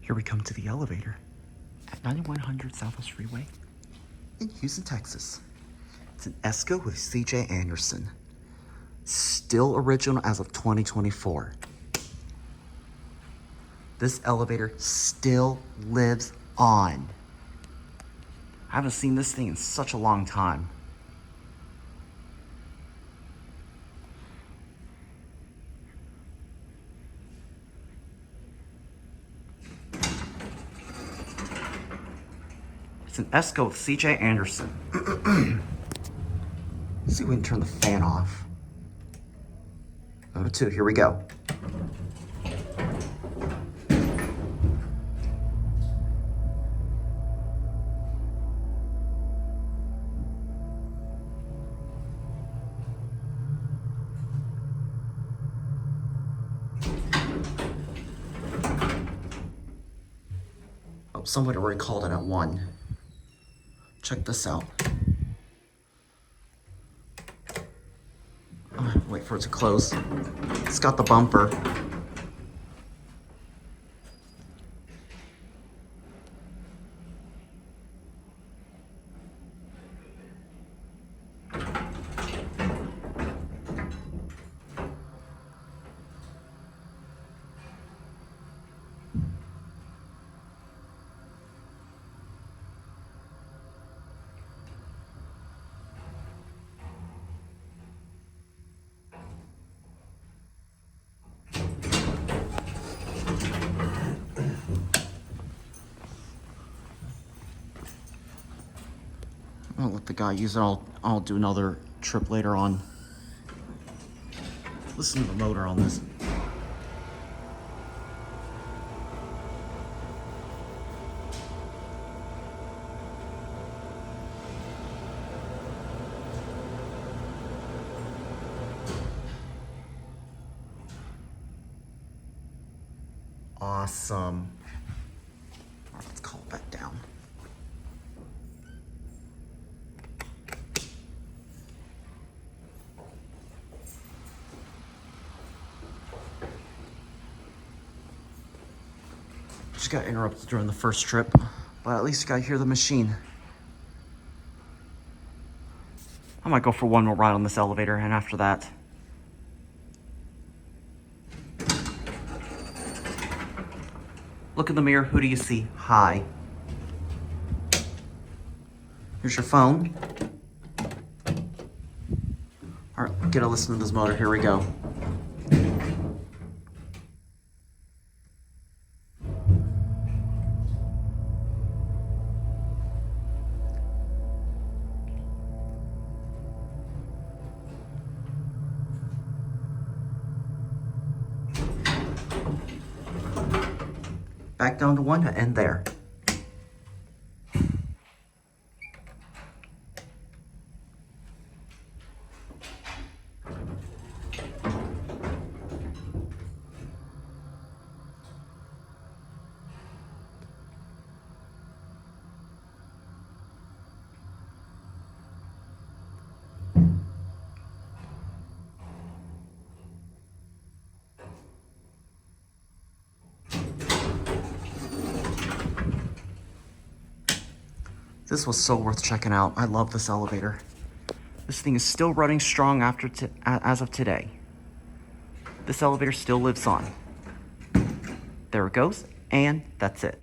Here we come to the elevator at 9100 Southwest Freeway in Houston, Texas. It's an ESCO with C.J. Anderson. Still original as of 2024. This elevator still lives on. I haven't seen this thing in such a long time. It's an ESCO with C.J. Anderson. Let's see if we can turn the fan off. Go to 2, here we go. Oh, somebody already called it at 1. Check this out. Oh, wait for it to close. It's got the bumper. I'll let the guy use it. I'll do another trip later on. Listen to the motor on this. Awesome. All right, let's call it back down. Just got interrupted during the first trip, but at least you gotta hear the machine. I might go for one more ride on this elevator, and after that, look in the mirror. Who do you see? Hi. Here's your phone. All right, get a listen to this motor. Here we go. Back down to 1 and there. This was so worth checking out. I love this elevator. This thing is still running strong as of today. This elevator still lives on. There it goes, and that's it.